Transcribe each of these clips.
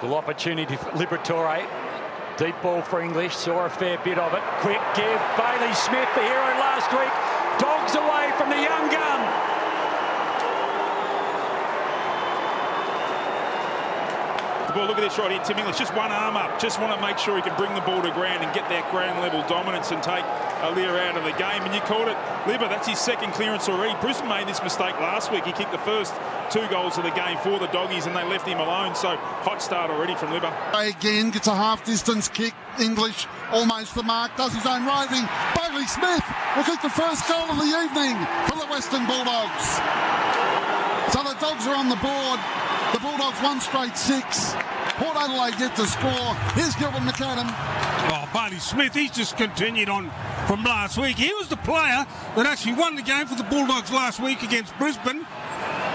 Good opportunity for Liberatore. Deep ball for English, saw a fair bit of it. Quick give, Bailey Smith, the hero last week. Dogs away from the young gun. Well, look at this right here, Tim English, just one arm up. Just want to make sure he can bring the ball to ground and get that ground level dominance and take Aliir out of the game. And you called it, Libba, that's his second clearance already. Brisbane made this mistake last week. He kicked the first 2 goals of the game for the Doggies and they left him alone. So hot start already from Libba. Again, gets a half-distance kick. English almost the mark, does his own roving. Bailey Smith will kick the first goal of the evening for the Western Bulldogs. So the Dogs are on the board. The Bulldogs 1 straight 6. Port Adelaide get the score. Here's Gilbert McAdam. Oh, Bailey Smith, he's just continued on from last week. He was the player that actually won the game for the Bulldogs last week against Brisbane.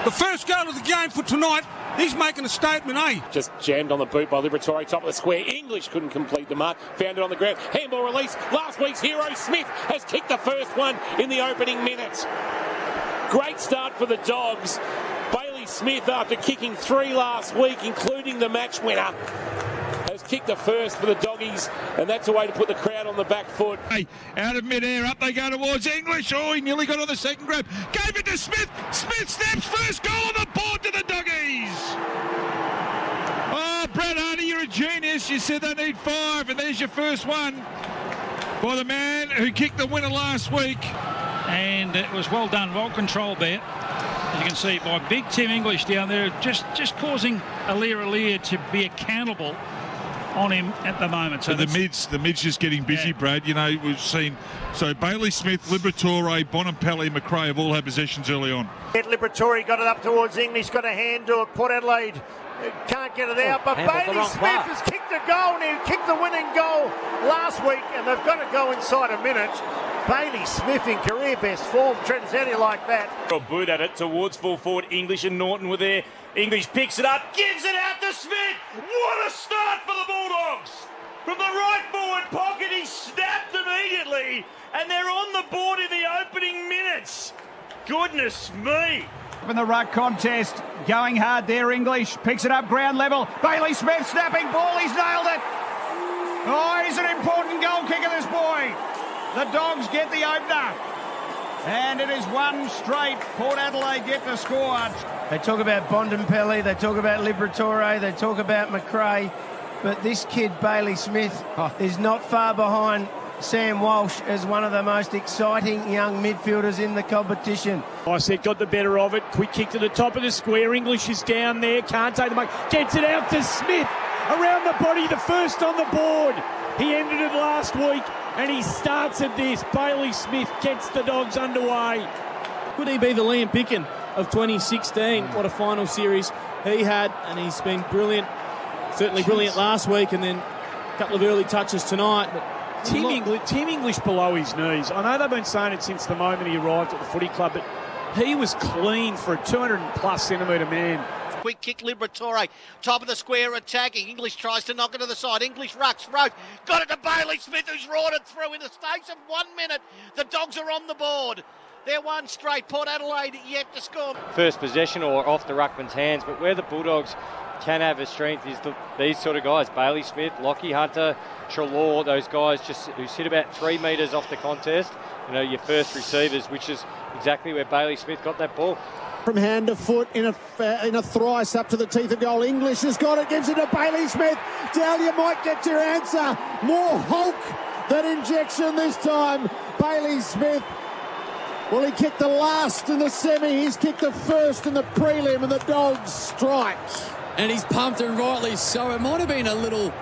The first goal of the game for tonight, he's making a statement, eh? Just jammed on the boot by Liberatore, top of the square. English couldn't complete the mark. Found it on the ground. Handball release. Last week's hero, Smith, has kicked the first one in the opening minutes. Great start for the Dogs. Bailey Smith, after kicking 3 last week, including the match winner, has kicked the first for the Doggies, and that's a way to put the crowd on the back foot. Hey, out of mid-air, up they go towards English. Oh, he nearly got on the second grab. Gave it to Smith. Smith snaps first goal on the board to the Doggies. Oh, Brad Hardy, you're a genius. You said they need 5, and there's your first one by the man who kicked the winner last week. And it was well done, well controlled there. As you can see, by big Tim English down there, just causing Aliir to be accountable on him at the moment. So the mid's just getting busy, yeah. Brad. You know, we've seen, so Bailey Smith, Liberatore, Bonampelli, McRae have all had possessions early on. Liberatore got it up towards English, got a hand to it. Port Adelaide can't get it out, but Bailey Smith has kicked a goal, and he kicked the winning goal last week, and they've got to go inside a minute. Bailey Smith in career best form. Trent, how do you like that? A boot at it towards full forward. English and Norton were there. English picks it up, gives it out to Smith. What a start for the Bulldogs! From the right forward pocket, he snapped immediately, and they're on the board in the opening minutes. Goodness me! In the ruck contest, going hard there, English picks it up ground level. Bailey Smith snapping ball, he's nailed it. Oh, he's an important goal kicker, this boy. The Dogs get the opener. And it is 1 straight. Port Adelaide get the score. They talk about Bonampelli, they talk about Liberatore, they talk about McRae, but this kid, Bailey Smith, is not far behind Sam Walsh as one of the most exciting young midfielders in the competition. I said got the better of it. Quick kick to the top of the square. English is down there. Can't take the mark. Gets it out to Smith. Around the body, the first on the board. He ended it last week, and he starts at this. Bailey Smith gets the Dogs underway. Could he be the Liam Picken of 2016? What a final series he had, and he's been brilliant. Certainly brilliant last week, and then a couple of early touches tonight. But Tim English below his knees. I know they've been saying it since the moment he arrived at the footy club, but he was clean for a 200+ centimetre man. Quick kick, Liberatore, top of the square attacking. English tries to knock it to the side. English rucks, got it to Bailey Smith, who's roared it through in the space of 1 minute. The Dogs are on the board. They're 1 straight. Port Adelaide yet to score. First possession or off the ruckman's hands, but where the Bulldogs can have a strength is these sort of guys. Bailey Smith, Lockie Hunter, Treloar, those guys who sit about 3 metres off the contest. You know, your first receivers, which is exactly where Bailey Smith got that ball. From hand to foot in a thrice up to the teeth of goal. English has got it, gives it to Bailey Smith. Dahlia might get your answer. More Hulk than injection this time. Bailey Smith. Well, he kicked the last in the semi. He's kicked the first in the prelim, and the Dogs strike. And he's pumped, and rightly so. It might have been a little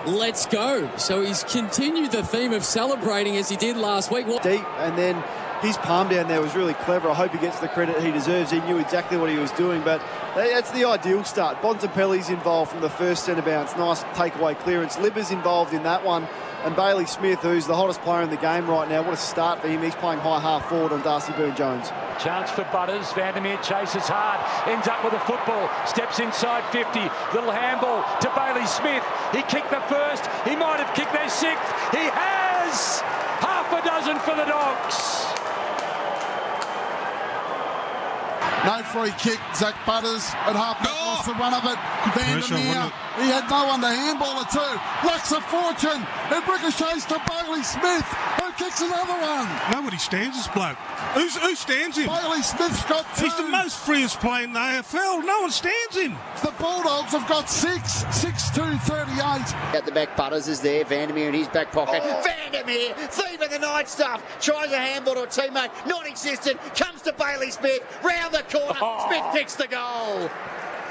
let's go. So he's continued the theme of celebrating as he did last week. Deep, and then his palm down there was really clever. I hope he gets the credit he deserves. He knew exactly what he was doing, but that's the ideal start. Bonampelli's involved from the first centre bounce. Nice takeaway clearance. Libba's involved in that one. And Bailey Smith, who's the hottest player in the game right now, what a start for him. He's playing high half forward on Darcy Byrne-Jones. Chance for Butters. Vandermeer chases hard. Ends up with a football. Steps inside 50. Little handball to Bailey Smith. He kicked the first. He might have kicked their 6th. He has! Half a dozen for the Dogs. No free kick. Zach Butters at half-back lost the run of it. Vandermeer, he had no one to handball it to. Lux a fortune. It ricochets to Bailey Smith, who kicks another one. Nobody stands this bloke. Who stands him? Bailey Smith's got 2. He's the most freest player in the AFL. No one stands him. The Bulldogs have got 6, 6-2-38. At the back, Butters is there. Vandermeer in his back pocket. Oh. Vandermeer, thief of the night stuff. Tries a handball to a teammate. Non-existent. Comes to Bailey Smith. Round the corner. Smith kicks the goal.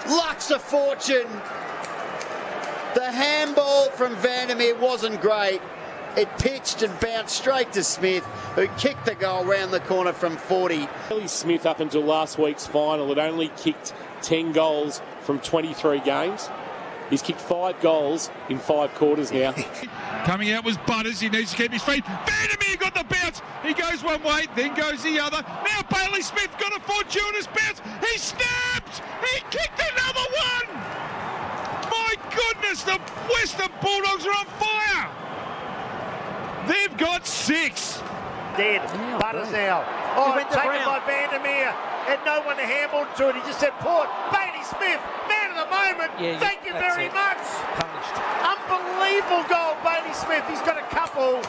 Lux a fortune. The handball from Vandermeer wasn't great. It pitched and bounced straight to Smith, who kicked the goal round the corner from 40. Bailey Smith, up until last week's final, had only kicked 10 goals from 23 games. He's kicked 5 goals in 5 quarters now. Coming out was Butters. He needs to keep his feet. Vandermeer got the bounce. He goes one way, then goes the other. Now Bailey Smith got a fortuitous bounce. He snapped. He kicked another one. My goodness, the Western Bulldogs are on fire. They've got 6. Dead. Butters now. Oh, taken by Vandermeer. Had no one to handball to it. He just said, Port, Bailey Smith, man of the moment. Thank you very much. Punished. Unbelievable goal, Bailey Smith. He's got a couple.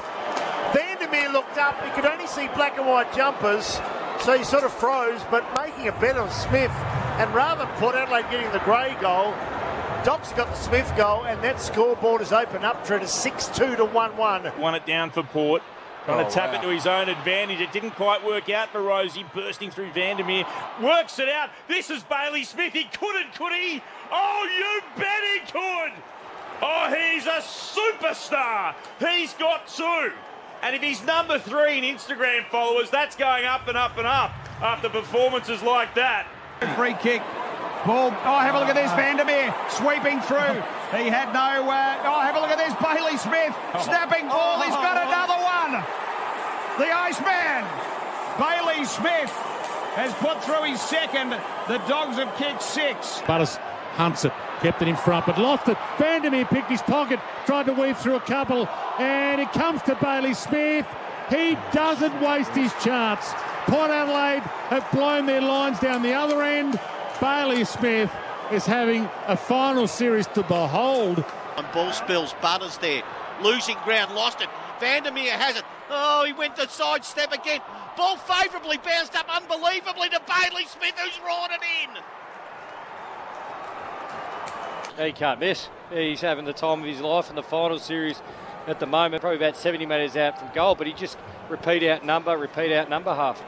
Vandermeer looked up. He could only see black and white jumpers, so he sort of froze, but making a bet on Smith. And rather than Port Adelaide getting the Gray goal, Docs got the Smith goal, and that scoreboard is open up to it as 6-2 to 1-1. Won it down for Port. Trying to tap it to his own advantage. It didn't quite work out for Rosie, bursting through Vandermeer. Works it out. This is Bailey Smith. He couldn't, could he? Oh, you bet he could. Oh, he's a superstar. He's got 2. And if he's number 3 in Instagram followers, that's going up and up and up after performances like that. Free kick. Ball. Oh, have a look at this. Vandermeer sweeping through. He had no... oh, have a look at this. Bailey Smith snapping ball. He's got another one. The Iceman. Bailey Smith has put through his second. The Dogs have kicked 6. Butters hunts it. Kept it in front, but lost it. Vandermeer picked his pocket. Tried to weave through a couple. And it comes to Bailey Smith. He doesn't waste his chance. Port Adelaide have blown their lines down the other end. Bailey Smith is having a final series to behold. On ball spills, Butters there. Losing ground, lost it. Vandermeer has it. Oh, he went to sidestep again. Ball favourably bounced up unbelievably to Bailey Smith, who's roared it in. He can't miss. He's having the time of his life in the final series at the moment. Probably about 70 metres out from goal, but he just repeat out number half.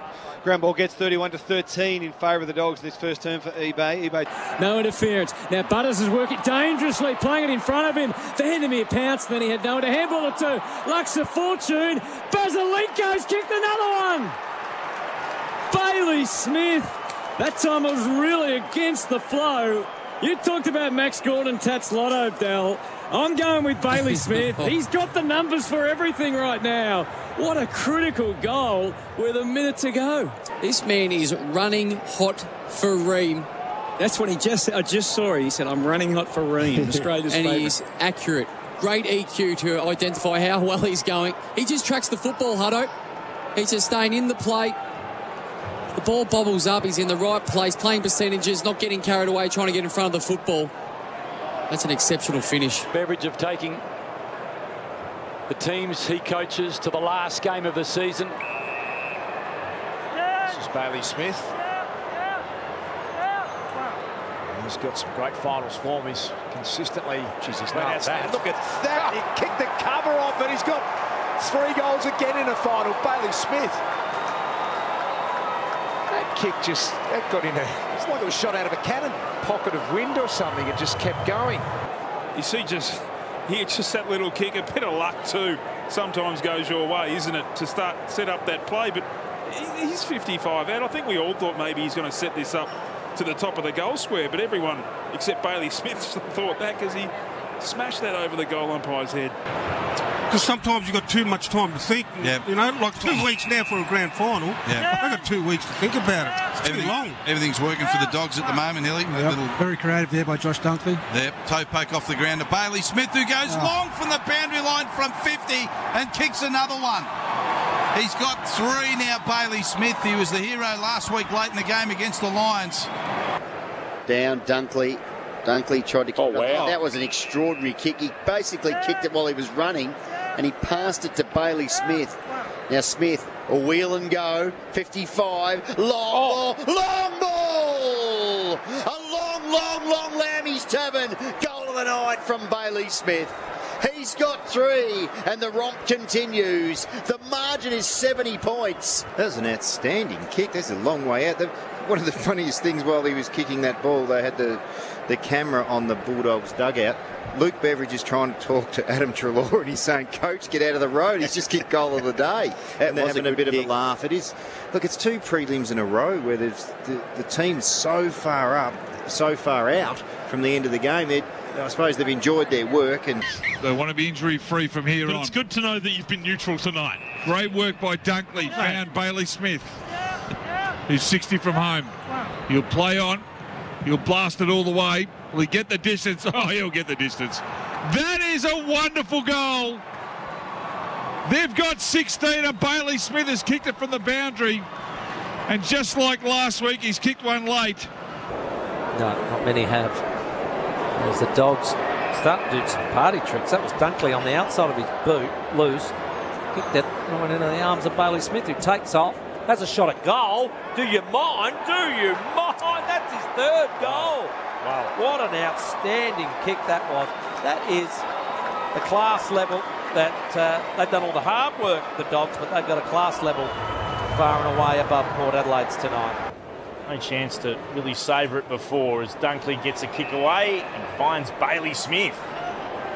Ground ball gets 31-13 in favour of the Dogs this first term for eBay. No interference. Now Butters is working dangerously, playing it in front of him. Vandermeer pounced, then he had no one to handball it to. Lux of fortune. Basilenko's kicked another one. Bailey Smith. That time it was really against the flow. You talked about Max Gordon, Tats Lotto, Dell. I'm going with Bailey Smith. He's got the numbers for everything right now. What a critical goal with a minute to go. This man is running hot for Ream. That's what I just saw. He said, I'm running hot for Ream, Australia's and favourite. He is accurate. Great EQ to identify how well he's going. He just tracks the football, Hutto. He's just staying in the plate. The ball bobbles up. He's in the right place, playing percentages, not getting carried away, trying to get in front of the football. That's an exceptional finish. Beveridge of taking the teams he coaches to the last game of the season. This is Bailey Smith. He's got some great finals form. He's consistently... Jesus, look at that. He kicked the cover off, and he's got 3 goals again in a final. Bailey Smith. That kick that got in it's like it was shot out of a cannon. Pocket of wind or something. It just kept going. You see, just that little kick, a bit of luck too. Sometimes goes your way, isn't it, to set up that play? But he's 55 out. I think we all thought maybe he's going to set this up to the top of the goal square, but everyone except Bailey Smith thought that because he smashed that over the goal umpire's head. Because sometimes you've got too much time to think. Yep. You know, like 2 weeks now for a grand final. Yep. I've got 2 weeks to think about it. It's too long. Everything's working for the Dogs at the moment, Hilly. Very creative there by Josh Dunkley. Yep, toe poke off the ground to Bailey Smith, who goes long from the boundary line from 50 and kicks another one. He's got 3 now, Bailey Smith. He was the hero last week late in the game against the Lions. Down, Dunkley. Dunkley tried to kick it. Wow. That was an extraordinary kick. He basically kicked it while he was running, and he passed it to Bailey Smith. Now Smith, a wheel and go, 55, long ball! A long Lammy's Tavern. Goal of the night from Bailey Smith. He's got 3, and the romp continues. The margin is 70 points. That was an outstanding kick. That's a long way out. One of the funniest things while he was kicking that ball, they had the camera on the Bulldogs dugout. Luke Beveridge is trying to talk to Adam Treloar, and he's saying, "Coach, get out of the road. He's just kicked goal of the day." And they're having a bit of a laugh. It is. Look, it's 2 prelims in a row where there's the team's so far up, so far out from the end of the game. I suppose they've enjoyed their work, and they want to be injury-free from here on. It's good to know that you've been neutral tonight. Great work by Dunkley. Found Bailey Smith, who's 60 from home. He'll play on. He'll blast it all the way. Will he get the distance? Oh, he'll get the distance. That is a wonderful goal. They've got 16, and Bailey Smith has kicked it from the boundary. And just like last week, he's kicked one late. No, not many have. As the Dogs start to do some party tricks. That was Dunkley on the outside of his boot, loose. Kicked it, right into the arms of Bailey Smith, who takes off. Has a shot at goal. Do you mind? Do you mind? That's his 3rd goal. Wow. What an outstanding kick that was. That is the class level that they've done all the hard work, the Dogs, but they've got a class level far and away above Port Adelaide's tonight. No chance to really savour it before as Dunkley gets a kick away and finds Bailey Smith,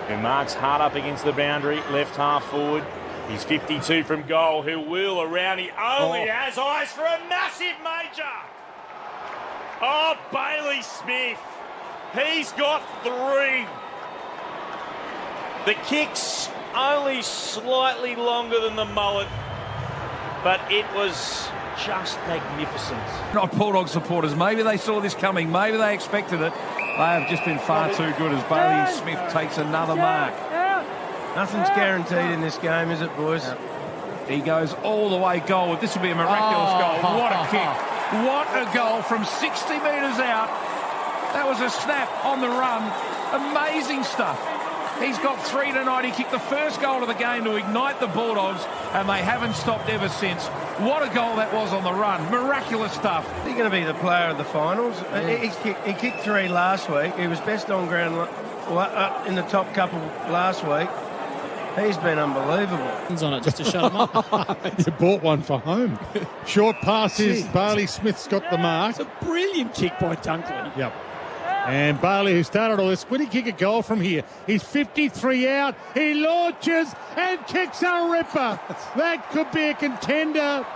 who marks hard up against the boundary, left half forward. He's 52 from goal. He'll wheel around. He only has eyes for a massive major. Oh, Bailey Smith. He's got 3. The kick's only slightly longer than the mullet, but it was just magnificent. Not Bulldog supporters. Maybe they saw this coming. Maybe they expected it. They have just been far too good as Bailey Smith takes another mark. Nothing's guaranteed in this game, is it, boys? He goes all the way goal. This will be a miraculous goal. What a kick. What a goal from 60 metres out. That was a snap on the run. Amazing stuff. He's got 3 tonight. He kicked the first goal of the game to ignite the Bulldogs, and they haven't stopped ever since. What a goal that was on the run. Miraculous stuff. He's going to be the player of the finals. He kicked 3 last week. He was best on ground in the top couple last week. He's been unbelievable. On it just to shut him up. You bought one for home. Short passes. Bailey Smith's got the mark. It's a brilliant kick by Dunkley. Yep. And Bailey, who started all this, would he kick a goal from here? He's 53 out. He launches and kicks a ripper. That could be a contender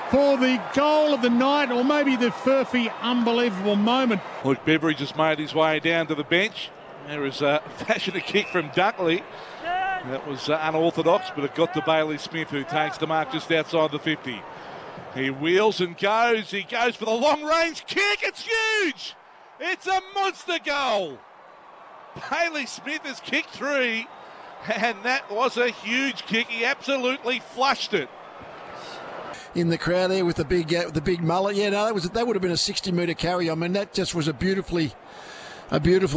for the goal of the night, or maybe the Furphy unbelievable moment. Luke Beveridge has made his way down to the bench. There is a passionate kick from Dunkley. That was unorthodox, but it got to Bailey Smith, who takes the mark just outside the 50. He wheels and goes. He goes for the long-range kick. It's huge. It's a monster goal. Bailey Smith has kicked 3, and that was a huge kick. He absolutely flushed it. In the crowd there with the big mullet. Yeah, no, that would have been a 60-metre carry. I mean, that just was a beautiful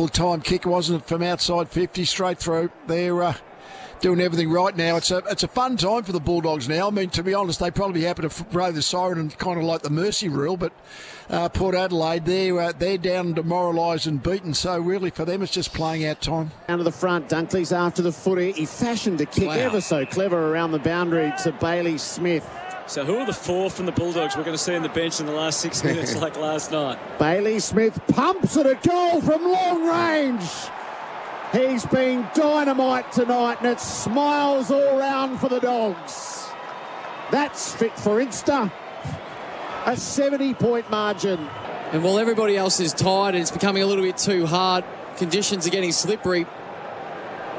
time kick, wasn't it? From outside 50 straight through. They're doing everything right now. It's a fun time for the Bulldogs now. I mean, to be honest, they probably happen to blow the siren and kind of like the mercy rule, but Port Adelaide, they're down and demoralised and beaten, so really for them it's just playing out time. Down to the front, Dunkley's after the footy. He fashioned a kick ever so clever around the boundary to Bailey Smith. So who are the 4 from the Bulldogs we're going to see on the bench in the last 6 minutes like last night? Bailey Smith pumps at a goal from long range. He's been dynamite tonight, and it's smiles all round for the Dogs. That's fit for Insta. A 70-point margin. And while everybody else is tired and it's becoming a little bit too hard, conditions are getting slippery.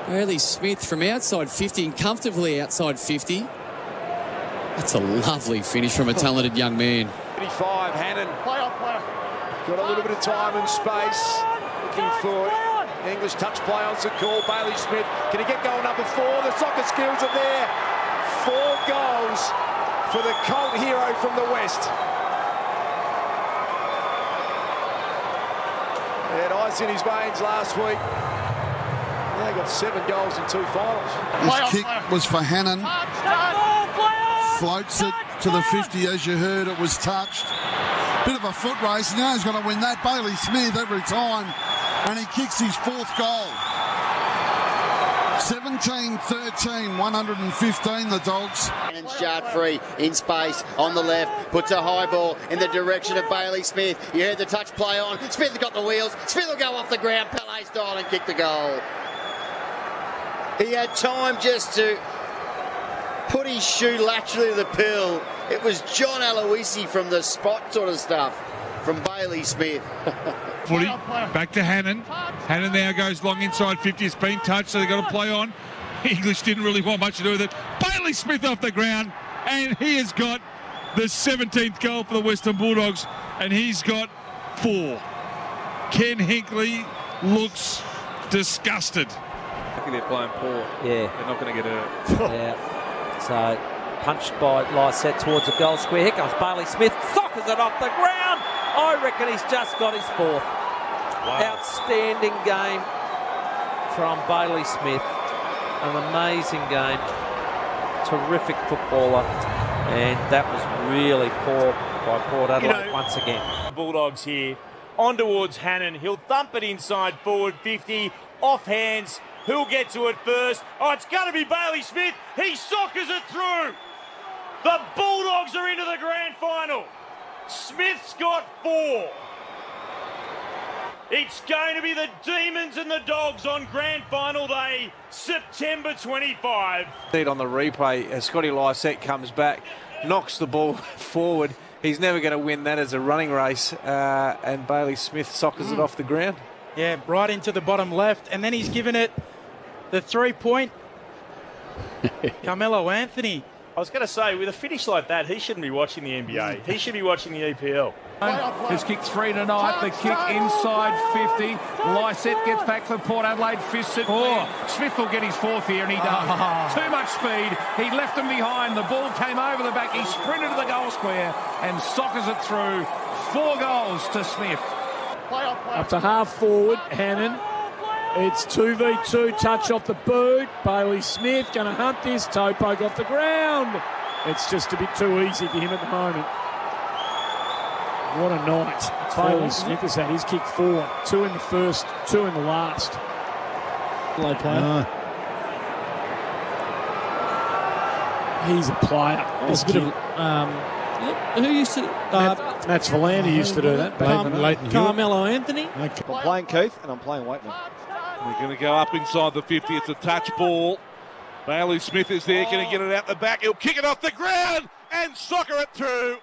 Bailey Smith from outside 50 and comfortably outside 50. That's a lovely finish from a talented young man. 35, Hannon. Player. Got a little bit of time and space. Looking for English touch play on the call. Bailey Smith. Can he get goal number 4? The soccer skills are there. 4 goals for the Colt hero from the West. He had ice in his veins last week. Now he got 7 goals in 2 finals. This kick was for Hannon. Floats it to the 50, as you heard. It was touched. Bit of a foot race. Now he's going to win that. Bailey Smith every time. And he kicks his 4th goal. 17-13, 115 the Dogs. And Shard free in space on the left, puts a high ball in the direction of Bailey Smith. You heard the touch play on. Smith has got the wheels. Smith will go off the ground, Pele style, and kick the goal. He had time just to put his shoe laterally to the pill. It was John Aloisi from the spot sort of stuff from Bailey Smith. Footy, back to Hannon. Hannon now goes long inside 50. It's been touched, so they've got to play on. English didn't really want much to do with it. Bailey Smith off the ground, and he has got the 17th goal for the Western Bulldogs, and he's got 4. Ken Hinkley looks disgusted. I think they're playing poor. Yeah. They're not going to get hurt. Yeah. So, punched by Lysette towards the goal square. Here comes Bailey Smith. Sockers it off the ground. I reckon he's just got his 4th. Wow. Outstanding game from Bailey Smith. An amazing game. Terrific footballer. And that was really poor by Port Adelaide once again. Bulldogs here. On towards Hannon. He'll thump it inside forward 50. Off hands. Who'll get to it first? Oh, it's going to be Bailey Smith. He sockers it through. The Bulldogs are into the grand final. Smith's got 4. It's going to be the Demons and the Dogs on grand final day, September 25. On the replay, as Scotty Lysette comes back, knocks the ball forward. He's never going to win that as a running race, and Bailey Smith sockers it off the ground. Yeah, right into the bottom left, and then he's given it the 3-point. Carmelo Anthony. I was going to say, with a finish like that, he shouldn't be watching the NBA. He should be watching the EPL. It's kicked 3 tonight. The kick inside 50. Lysette gets back for Port Adelaide. Fists it. Smith will get his 4th here, and he does. Too much speed. He left them behind. The ball came over the back. He sprinted to the goal square and sockers it through. 4 goals to Smith. Up to half forward, Hannon. It's 2v2, touch off the boot. Bailey Smith going to hunt this. Toe poke off the ground. It's just a bit too easy for him at the moment. What a night. Bailey Smith has had his kick 4. 2 in the first, 2 in the last. Low player. No. He's a player. This kid. Who used to... That's Philander used to do that. Carmelo Anthony. I'm playing Keith and I'm playing Waitman. They're going to go up inside the 50. It's a touch ball. Bailey Smith is there. Going to get it out the back. He'll kick it off the ground and soccer it through.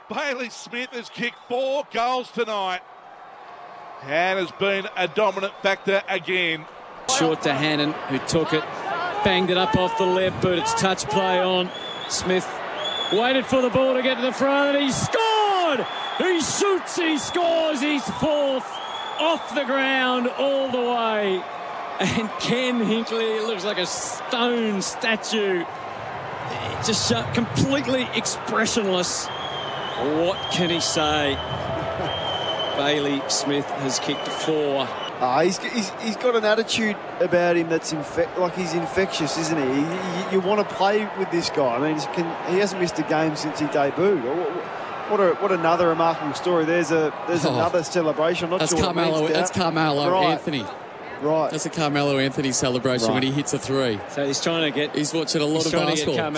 Bailey Smith has kicked 4 goals tonight and has been a dominant factor again. Short to Hannon, who took it, banged it up off the left boot. It's touch play on. Smith waited for the ball to get to the front, and he scored! He shoots, he scores, he's 4th. Off the ground all the way. And Ken Hinkley looks like a stone statue. Just completely expressionless. What can he say? Bailey Smith has kicked 4. He's got an attitude about him that's he's infectious, isn't he? You want to play with this guy. I mean, he hasn't missed a game since he debuted. What another remarkable story. There's another celebration. I'm not sure that's Carmelo Anthony. Right. That's a Carmelo Anthony celebration when he hits a 3. So he's trying to get... He's watching a lot of basketball.